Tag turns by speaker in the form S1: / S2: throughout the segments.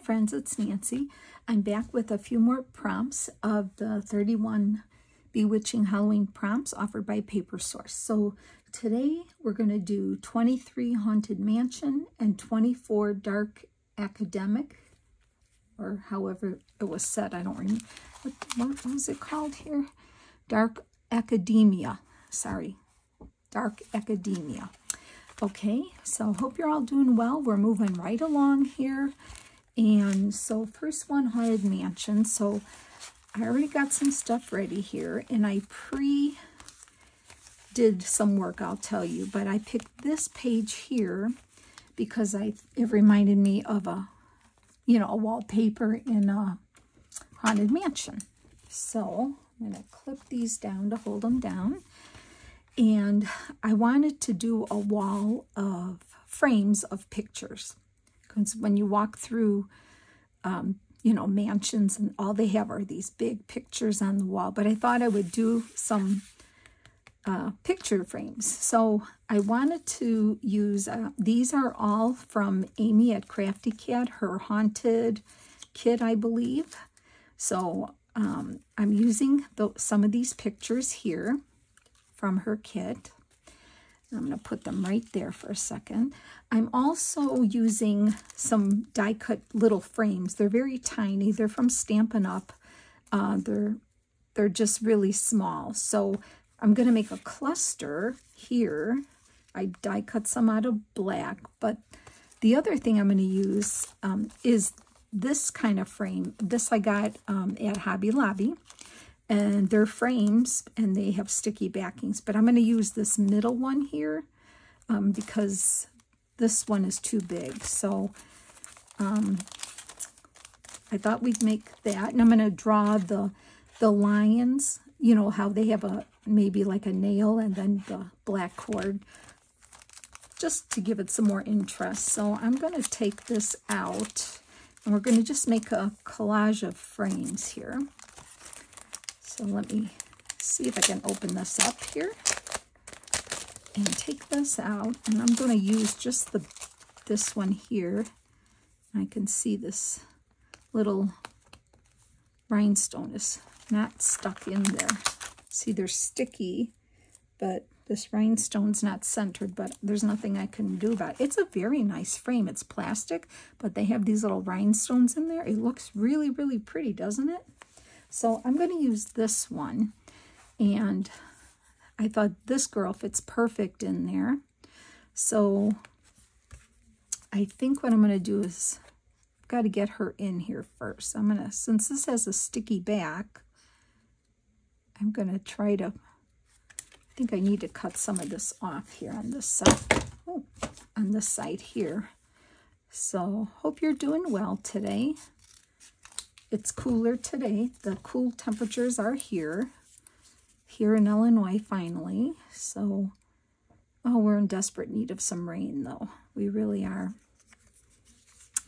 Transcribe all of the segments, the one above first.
S1: friends, it's Nancy. I'm back with a few more prompts of the 31 Bewitching Halloween prompts offered by Papersource. So today we're going to do 23 Haunted Mansion and 24 Dark Academic, or however it was said. I don't remember. What was it called here? Dark Academia. Sorry. Dark Academia. Okay, so hope you're all doing well. We're moving right along here. And so first one, Haunted Mansion. So I already got some stuff ready here, and I did some work, I'll tell you. But I picked this page here because it reminded me of a wallpaper in a Haunted Mansion. So I'm going to clip these down to hold them down. And I wanted to do a wall of frames of pictures. Because when you walk through, mansions, and all they have are these big pictures on the wall. But I thought I would do some picture frames. So I wanted to use, these are all from Amy at Crafty Cat, her haunted kit, I believe. So I'm using some of these pictures here from her kit. I'm going to put them right there for a second. I'm also using some die-cut little frames. They're very tiny. They're from Stampin' Up. They're just really small. So I'm going to make a cluster here. I die-cut some out of black. But the other thing I'm going to use is this kind of frame. This I got at Hobby Lobby. And they're frames, and they have sticky backings. But I'm going to use this middle one here because this one is too big. So I thought we'd make that. And I'm going to draw the lions, how they have maybe like a nail and then the black cord, just to give it some more interest. So I'm going to take this out, and we're going to just make a collage of frames here. So let me see if I can open this up here and take this out. And I'm going to use just this one here. I can see this little rhinestone is not stuck in there. See, they're sticky, but this rhinestone's not centered, but there's nothing I can do about it. It's a very nice frame. It's plastic, but they have these little rhinestones in there. It looks really, really pretty, doesn't it? So I'm going to use this one, and I thought this girl fits perfect in there. So I think what I'm going to do is I've got to get her in here first. I'm going to, since this has a sticky back, I'm going to try to, I think I need to cut some of this off here on this side, on this side here. So hope you're doing well today. It's cooler today. The cool temperatures are here in Illinois finally. So, we're in desperate need of some rain though. We really are.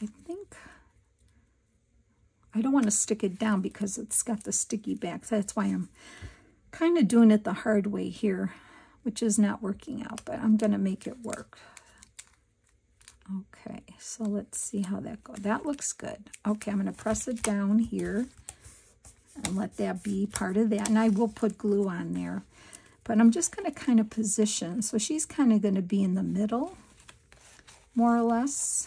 S1: I think, I don't want to stick it down because it's got the sticky back. So that's why I'm kind of doing it the hard way here, which is not working out, but I'm going to make it work. Okay, so let's see how that goes. That looks good. Okay, I'm going to press it down here and let that be part of that. And I will put glue on there. But I'm just going to kind of position. So she's kind of going to be in the middle, more or less.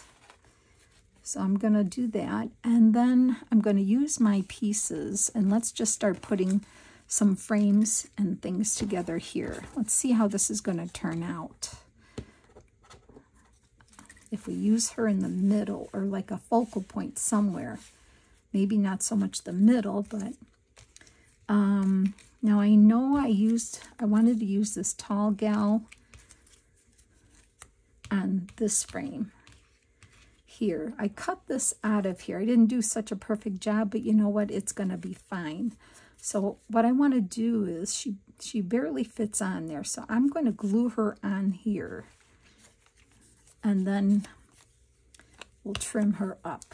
S1: So I'm going to do that. And then I'm going to use my pieces. And let's just start putting some frames and things together here. Let's see how this is going to turn out. If we use her in the middle, or like a focal point somewhere, maybe not so much the middle, but now I know I wanted to use this tall gal on this frame here. I cut this out of here. I didn't do such a perfect job, but you know what? It's going to be fine. So what I want to do is, she barely fits on there, so I'm going to glue her on here. And then we'll trim her up.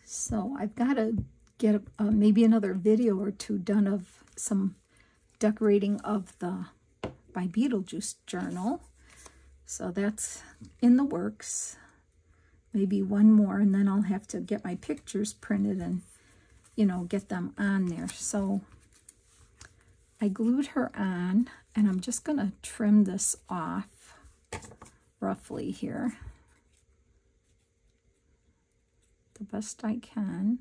S1: So I've got to get maybe another video or two done of some decorating of the my Beetlejuice journal. So that's in the works. Maybe one more, and then I'll have to get my pictures printed and, you know, get them on there. So I glued her on, and I'm just going to trim this off roughly here the best I can,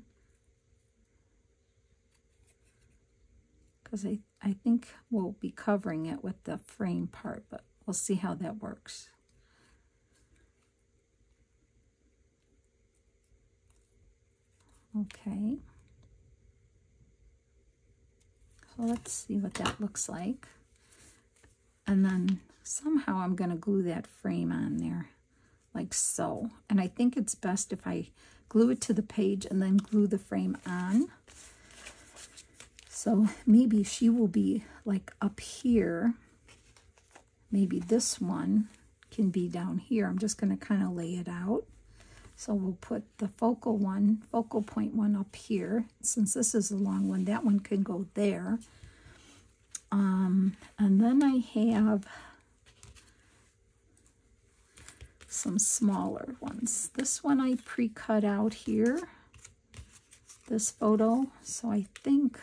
S1: because I think we'll be covering it with the frame part, but we'll see how that works. Okay, so let's see what that looks like. And then somehow I'm going to glue that frame on there, like so. And I think it's best if I glue it to the page and then glue the frame on. So maybe she will be like up here. Maybe this one can be down here. I'm just going to kind of lay it out. So we'll put the focal point one up here. Since this is a long one, that one can go there. And then I have some smaller ones. This one I pre-cut out here, this photo. So I think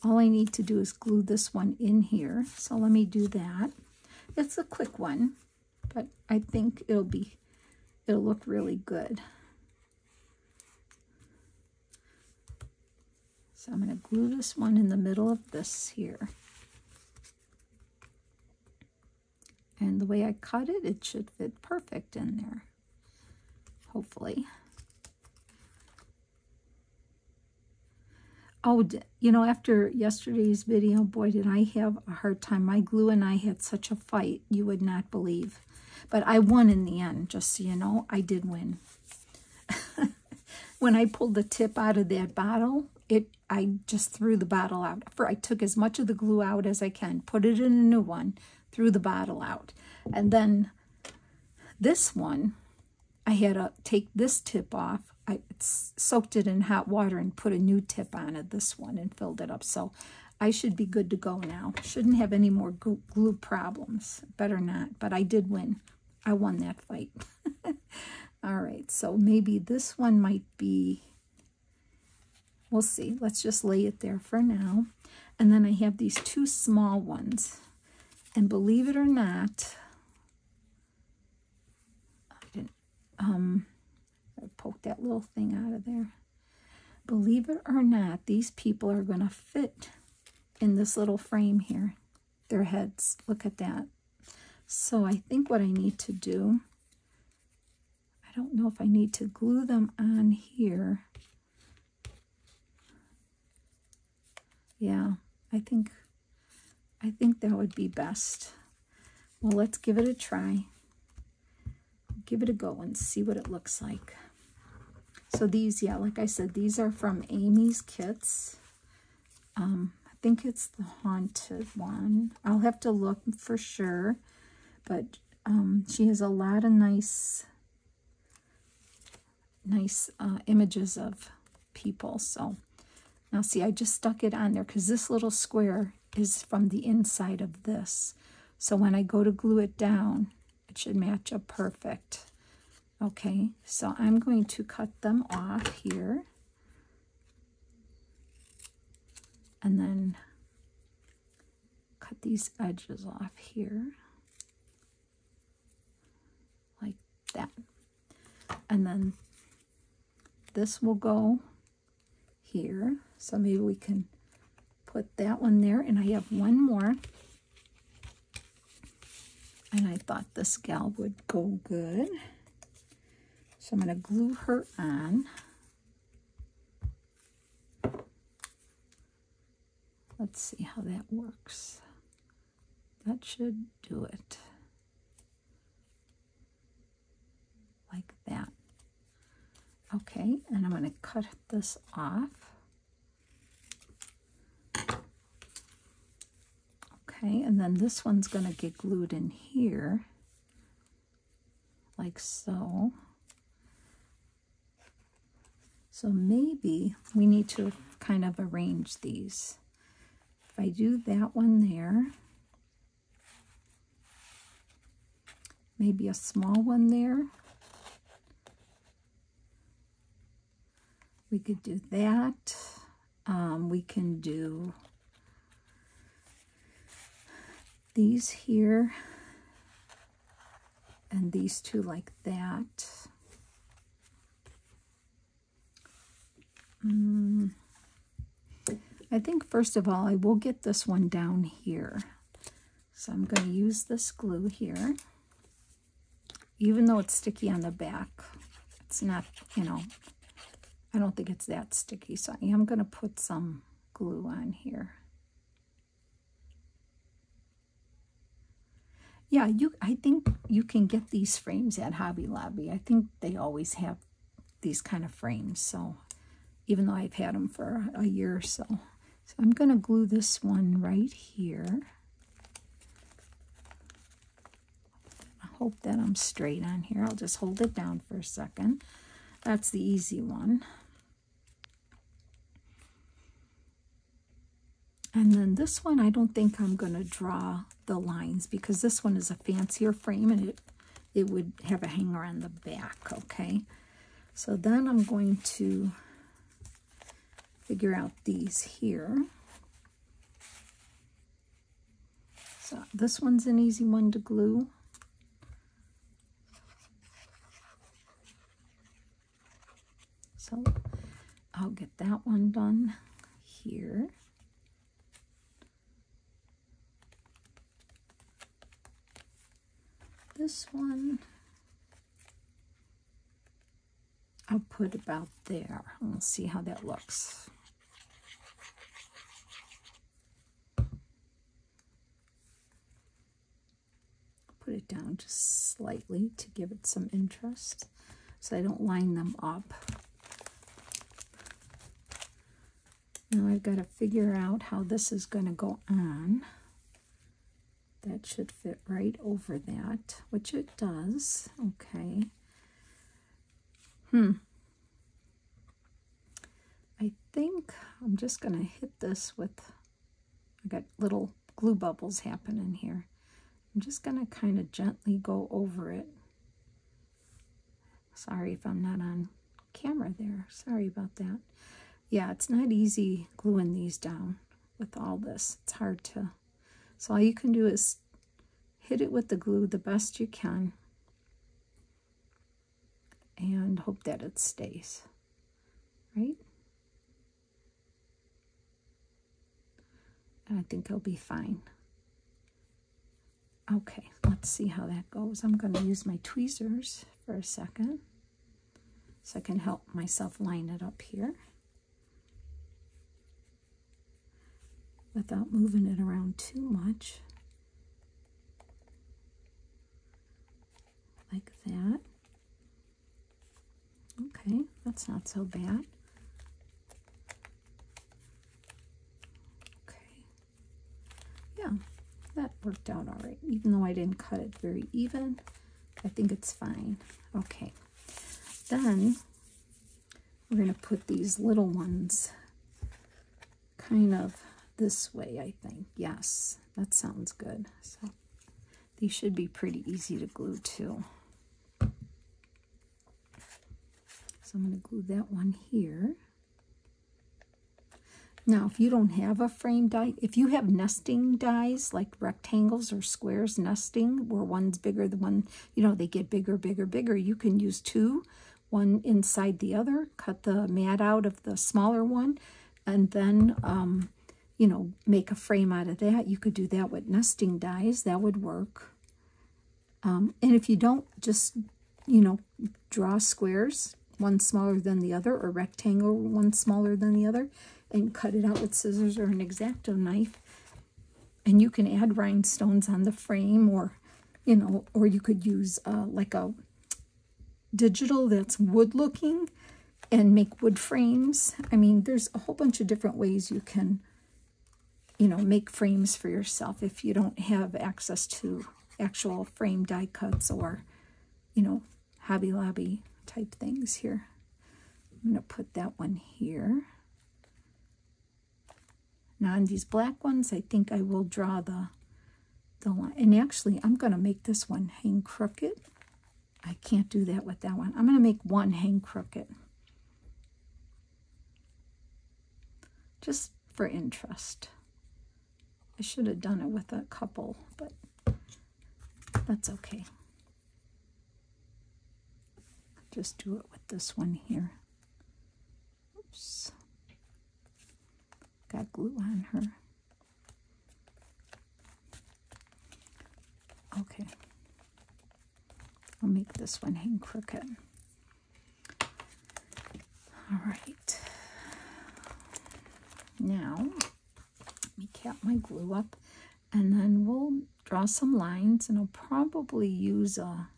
S1: all I need to do is glue this one in here. So let me do that. It's a quick one, but I think it'll look really good. So I'm going to glue this one in the middle of this here. And the way I cut it, it should fit perfect in there, hopefully. Oh, you know, after yesterday's video, boy, did I have a hard time. My glue and I had such a fight, you would not believe. But I won in the end, just so you know. I did win. When I pulled the tip out of that bottle, I just threw the bottle out. I took as much of the glue out as I can, put it in a new one, threw the bottle out. And then this one, I had to take this tip off. I soaked it in hot water and put a new tip on it, this one, and filled it up. So I should be good to go now. Shouldn't have any more glue problems. Better not, but I did win. I won that fight. All right, so maybe this one might be, we'll see. Let's just lay it there for now. And then I have these two small ones. And believe it or not, I poked that little thing out of there. Believe it or not, these people are going to fit in this little frame here. Their heads, look at that. So I think what I need to do, I don't know if I need to glue them on here. Yeah, I think that would be best. Well, let's give it a try. Give it a go and see what it looks like. So these, yeah, like I said, these are from Amy's Kits. I think it's the Haunted one. I'll have to look for sure. But she has a lot of nice images of people. So now see, I just stuck it on there because this little square is from the inside of this. So when I go to glue it down, it should match up perfect. Okay, so I'm going to cut them off here. And then cut these edges off here. Like that. And then this will go here. So maybe we can put that one there. And I have one more. And I thought this gal would go good. So I'm going to glue her on. Let's see how that works. That should do it. Like that. Okay, and I'm going to cut this off. Okay, and then this one's going to get glued in here, like so. So maybe we need to kind of arrange these. If I do that one there, maybe a small one there. We could do that. We can do these here and these two like that. I think first of all I will get this one down here. So I'm going to use this glue here. Even though it's sticky on the back, it's not, you know, I don't think it's that sticky. So I am going to put some glue on here. Yeah, I think you can get these frames at Hobby Lobby. I think they always have these kind of frames. So even though I've had them for a year or so. So I'm going to glue this one right here. I hope that I'm straight on here. I'll just hold it down for a second. That's the easy one. And then this one, I don't think I'm going to draw the lines because this one is a fancier frame and it would have a hanger on the back, okay? So then I'm going to figure out these here. So this one's an easy one to glue. So I'll get that one done here. This one, I'll put about there. We'll see how that looks. Put it down just slightly to give it some interest so I don't line them up. Now I've got to figure out how this is going to go on. That should fit right over that, which it does. Okay. I think I'm just going to hit this with, I got little glue bubbles happening here. I'm just going to kind of gently go over it. Sorry if I'm not on camera there. Sorry about that. Yeah, it's not easy gluing these down with all this. It's hard to... So all you can do is hit it with the glue the best you can and hope that it stays, right? And I think it'll be fine. Okay, let's see how that goes. I'm going to use my tweezers for a second so I can help myself line it up here without moving it around too much. Like that. Okay, that's not so bad. Okay. Yeah, that worked out all right. Even though I didn't cut it very even, I think it's fine. Okay. Then we're going to put these little ones kind of this way, I think. Yes, that sounds good. So these should be pretty easy to glue too. So I'm going to glue that one here. Now, if you don't have a frame die, if you have nesting dies, like rectangles or squares nesting, where one's bigger than one, you know, they get bigger, bigger, bigger, you can use two, one inside the other, cut the mat out of the smaller one, and then, you know, make a frame out of that. You could do that with nesting dies. That would work. And if you don't, just, you know, draw squares, one smaller than the other, or rectangle, one smaller than the other, and cut it out with scissors or an X-Acto knife. And you can add rhinestones on the frame, or, you know, or you could use like a digital that's wood looking and make wood frames. I mean, there's a whole bunch of different ways you can, you know, make frames for yourself if you don't have access to actual frame die cuts or, you know, Hobby Lobby type things here. I'm going to put that one here. Now on these black ones, I think I will draw the the line. And actually, I'm going to make this one hang crooked. I can't do that with that one. I'm going to make one hang crooked. Just for interest. I should have done it with a couple, but that's okay. Just do it with this one here. Oops. Got glue on her. Okay. I'll make this one hang crooked. All right. Now, let me cap my glue up, and then we'll draw some lines, and I'll probably use a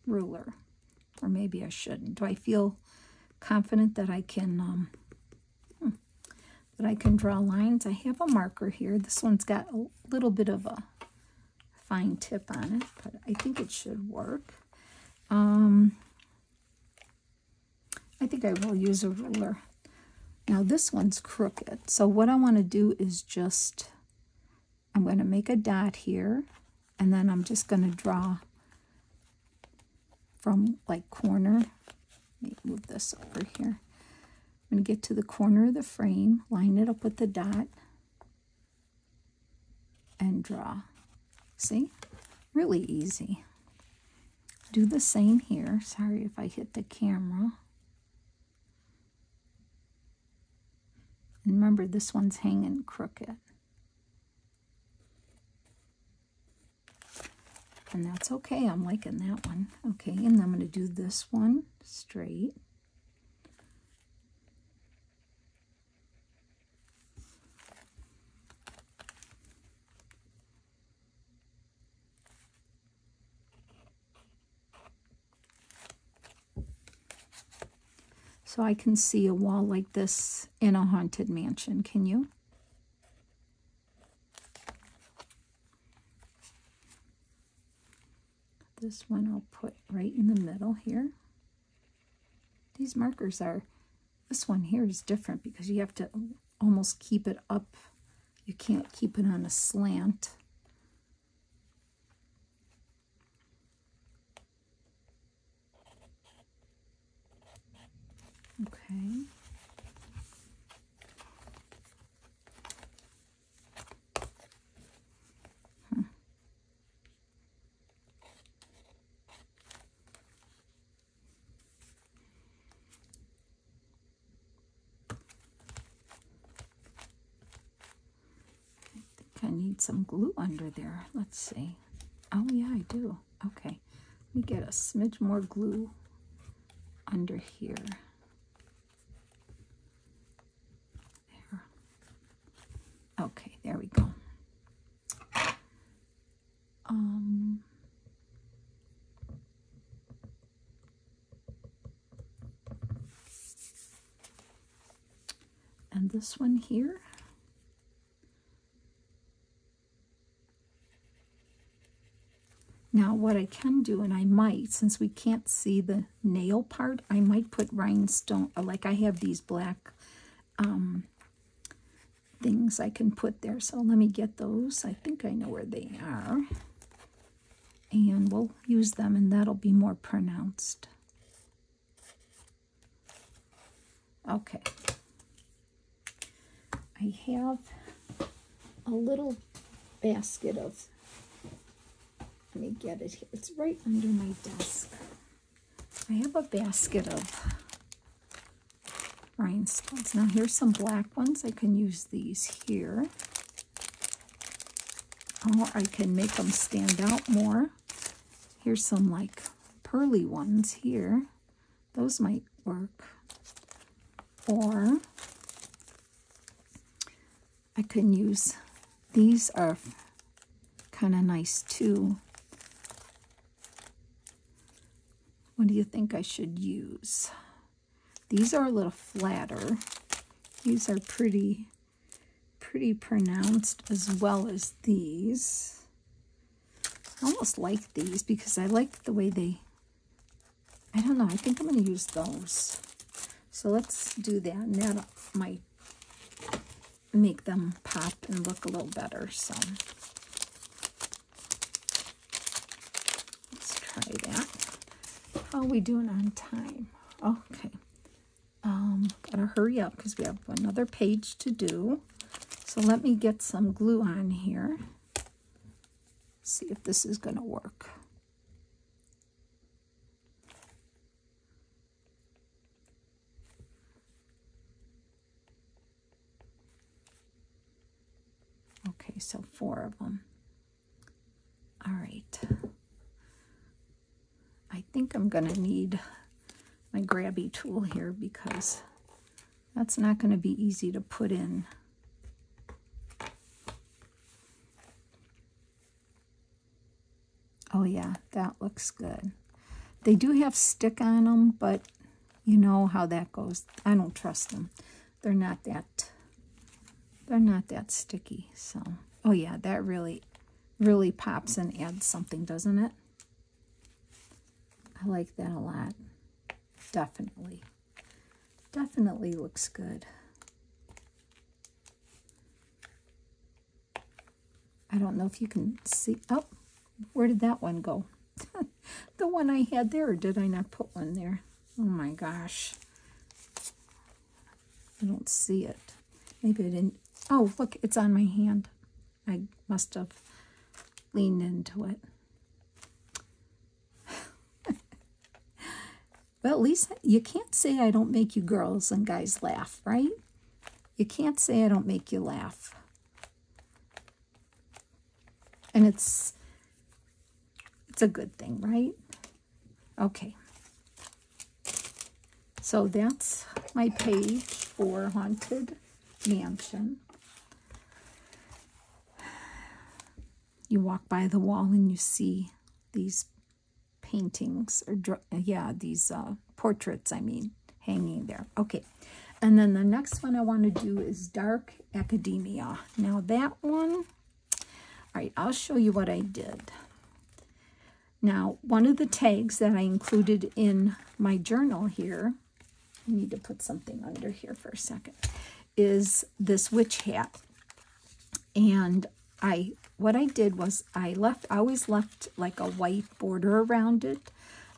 S1: ruler, or maybe I shouldn't. Do I feel confident that I can draw lines? I have a marker here. This one's got a little bit of a fine tip on it, but I think it should work. I think I will use a ruler. Now this one's crooked, so what I want to do is I'm going to make a dot here, and then I'm just going to draw from like corner. Let me move this over here. I'm going to get to the corner of the frame, line it up with the dot, and draw. See? Really easy. Do the same here. Sorry if I hit the camera. And remember, this one's hanging crooked. And that's okay. I'm liking that one. Okay, and then I'm going to do this one straight. So I can see a wall like this in a haunted mansion, can you? This one I'll put right in the middle here. These markers are, this one here is different because you have to almost keep it up. You can't keep it on a slant. Okay. I need some glue under there. Let's see. Oh yeah, I do. Okay. Let me get a smidge more glue under here. There. Okay, there we go. And this one here. Now what I can do, and I might, since we can't see the nail part, I might put rhinestone, like I have these black things I can put there. So let me get those. I think I know where they are. And we'll use them, and that'll be more pronounced. Okay. I have a little basket of, let me get it here. It's right under my desk. I have a basket of rhinestones. Now here's some black ones. I can use these here. Or I can make them stand out more. Here's some like pearly ones here. Those might work. Or I can use, these are kind of nice too. What do you think I should use? These are a little flatter. These are pretty pronounced, as well as these. I almost like these because I like the way they, I don't know, I think I'm going to use those. So let's do that, and that might make them pop and look a little better. So How are we doing on time? Okay. Gotta hurry up because we have another page to do. So let me get some glue on here. See if this is gonna work. Okay, so 4 of them. All right. I think I'm going to need my grabby tool here because that's not going to be easy to put in. Oh yeah, that looks good. They do have stick on them, but you know how that goes. I don't trust them. They're not that sticky. So, oh yeah, that really pops and adds something, doesn't it? I like that a lot. Definitely looks good. I don't know if you can see. Oh, where did that one go? The one I had there, or did I not put one there? Oh my gosh. I don't see it. Maybe I didn't. Oh, look, it's on my hand. I must have leaned into it. Well, at least you can't say I don't make you girls and guys laugh, right? You can't say I don't make you laugh. And it's a good thing, right? Okay. So that's my page for Haunted Mansion. You walk by the wall and you see these paintings, or these portraits, I mean, hanging there. Okay, and then the next one I want to do is Dark Academia. Now that one, all right, I'll show you what I did. Now, one of the tags that I included in my journal here, I need to put something under here for a second, is this witch hat. And what I did was I always left like a white border around it,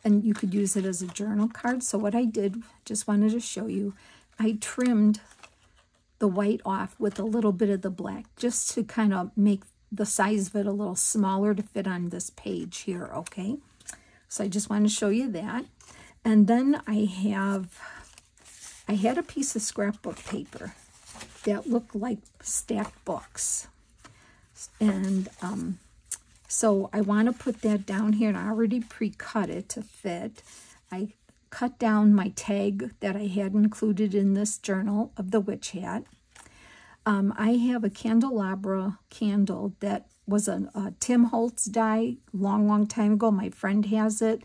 S1: and you could use it as a journal card. So what I did, just wanted to show you, I trimmed the white off with a little bit of the black, just to kind of make the size of it a little smaller to fit on this page here, okay? So I just want to show you that. And then I had a piece of scrapbook paper that looked like stacked books. And so I want to put that down here, and I already pre-cut it to fit. I cut down my tag that I had included in this journal of the witch hat. I have a candelabra candle that was a Tim Holtz die long time ago. My friend has it.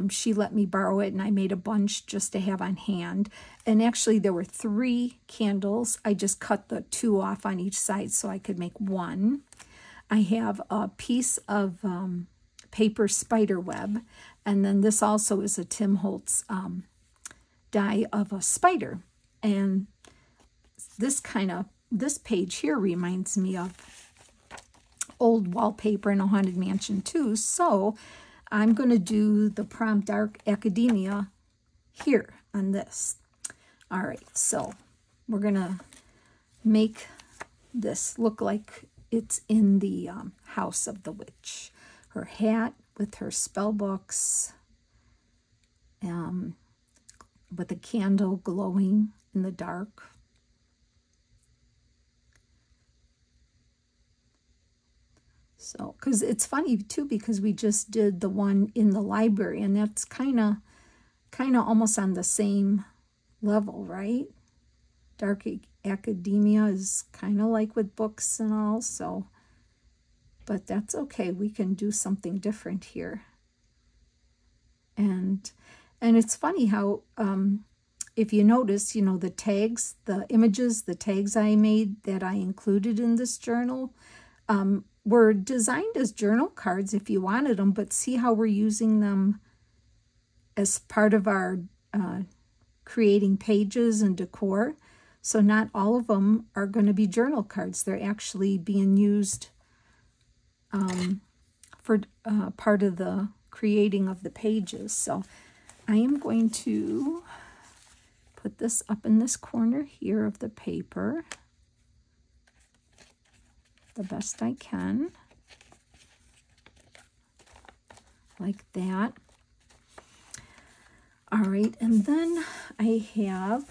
S1: She let me borrow it, and I made a bunch just to have on hand. And actually, there were 3 candles. I just cut the 2 off on each side so I could make 1. I have a piece of paper spider web, and then this also is a Tim Holtz die of a spider. And this page here reminds me of old wallpaper in a Haunted Mansion too. So I'm going to do the prompt Dark Academia here on this. All right, so we're going to make this look like it's in the house of the witch. Her hat with her spell books, with a candle glowing in the dark. So, because it's funny too, because we just did the one in the library, and that's kind of almost on the same level, right? Dark Academia is kind of like with books and all, so, but that's okay. We can do something different here. And it's funny how, if you notice, you know, the tags, the images, the tags I made that I included in this journal, were designed as journal cards if you wanted them, but see how we're using them as part of our creating pages and decor. So not all of them are going to be journal cards. They're actually being used for part of the creating of the pages. So I am going to put this up in this corner here of the paper the best I can, like that. All right, and then I have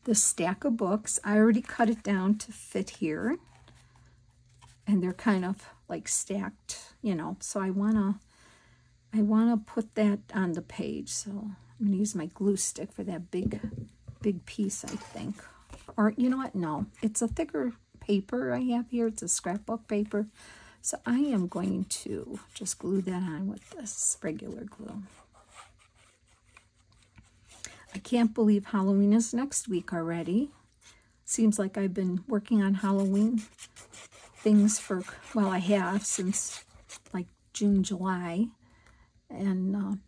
S1: the stack of books. I already cut it down to fit here, and they're kind of like stacked, you know, so I wanna put that on the page. So I'm gonna use my glue stick for that big piece, I think. Or you know what? No, it's a thicker paper I have here. It's a scrapbook paper. So I am going to just glue that on with this regular glue. I can't believe Halloween is next week already. Seems like I've been working on Halloween things for, well, I have since like June, July. And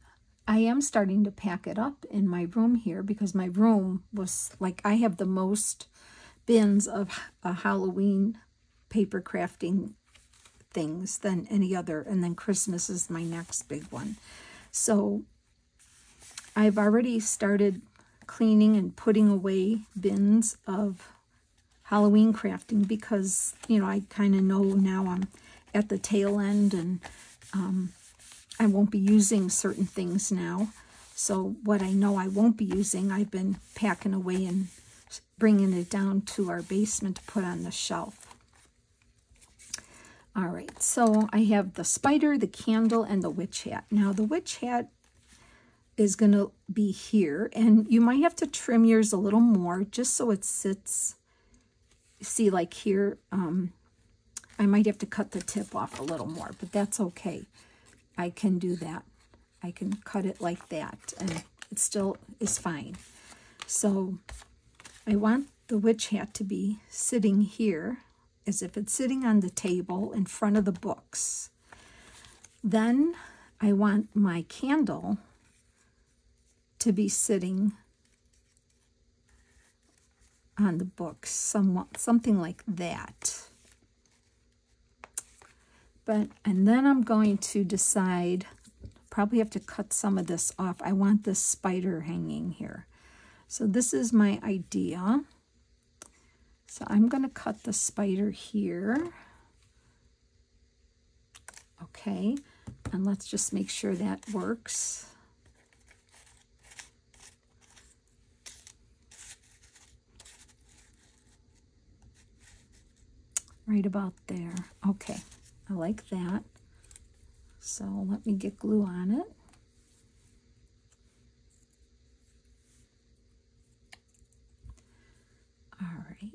S1: I am starting to pack it up in my room here because my room was like, I have the most bins of Halloween paper crafting things than any other, and then Christmas is my next big one. So I've already started cleaning and putting away bins of Halloween crafting because, you know, I kind of know now I'm at the tail end, and I won't be using certain things now. So what I know I won't be using, I've been packing away and bringing it down to our basement to put on the shelf. All right, so I have the spider, the candle, and the witch hat. Now the witch hat is going to be here, and you might have to trim yours a little more just so it sits. See, like here, I might have to cut the tip off a little more, but that's okay. I can do that. I can cut it like that, and it still is fine. So I want the witch hat to be sitting here, as if it's sitting on the table in front of the books. Then I want my candle to be sitting on the books, something like that. And then I'm going to decide, probably have to cut some of this off. I want this spider hanging here. So this is my idea. So I'm going to cut the spider here. Okay, and let's just make sure that works. Right about there. Okay, I like that. So let me get glue on it. All right.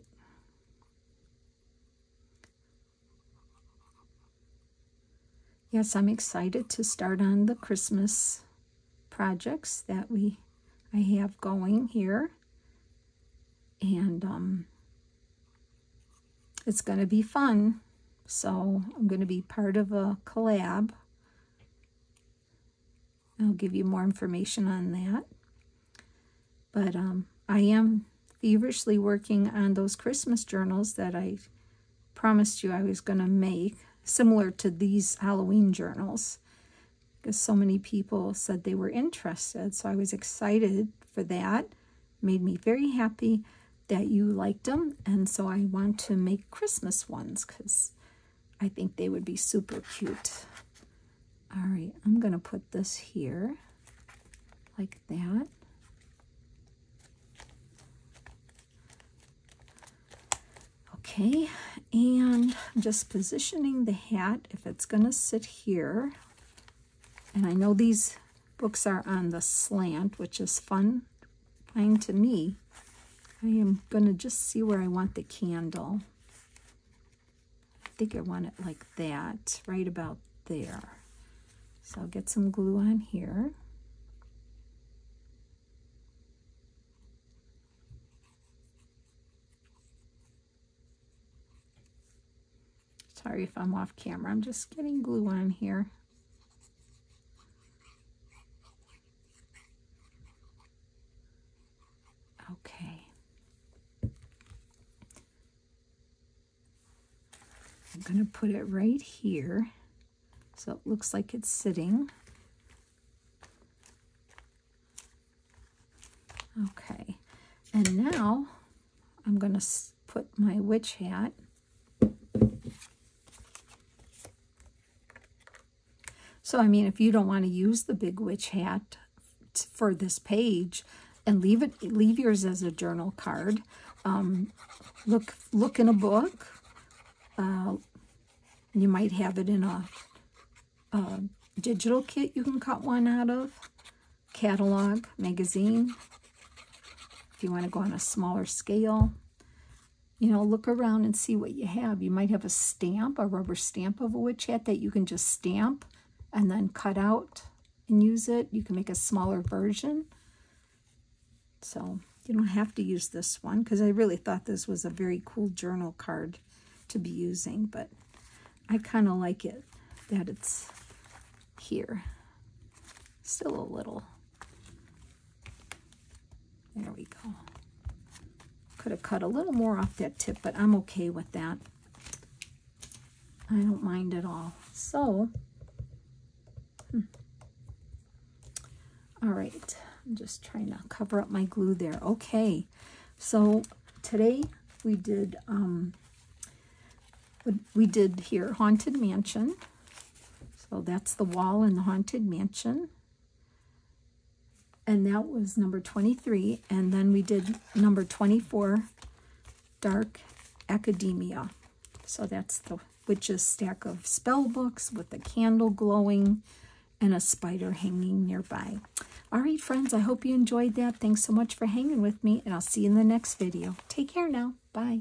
S1: Yes, I'm excited to start on the Christmas projects that I have going here. And it's going to be fun. So I'm going to be part of a collab. I'll give you more information on that. But I am feverishly working on those Christmas journals that I promised you I was going to make, similar to these Halloween journals, because so many people said they were interested. So I was excited for that. Made me very happy that you liked them. And so I want to make Christmas ones because I think they would be super cute. All right, I'm going to put this here like that. Okay, and I'm just positioning the hat if it's going to sit here. And I know these books are on the slant, which is fine to me. I am going to just see where I want the candle. I think I want it like that, right about there. So I'll get some glue on here. Sorry if I'm off camera. I'm just getting glue on here. Okay. I'm going to put it right here so it looks like it's sitting Okay, and now I'm going to put my witch hat. So, I mean, if you don't want to use the big witch hat for this page, and leave yours as a journal card. Look in a book. You might have it in a digital kit you can cut one out of. Catalog, magazine. If you want to go on a smaller scale. You know, look around and see what you have. You might have a stamp, a rubber stamp of a witch hat that you can just stamp and then cut out and use it. You can make a smaller version. So you don't have to use this one because I really thought this was a very cool journal card to be using, but I kind of like it that it's here. Still a little. There we go. Could have cut a little more off that tip, but I'm okay with that. I don't mind at all. So, all right. I'm just trying to cover up my glue there. Okay. So today we did here Haunted Mansion. So that's the wall in the Haunted Mansion. And that was number 23. And then we did number 24, Dark Academia. So that's the witch's stack of spell books with a candle glowing and a spider hanging nearby. All right, friends, I hope you enjoyed that. Thanks so much for hanging with me, and I'll see you in the next video. Take care now. Bye.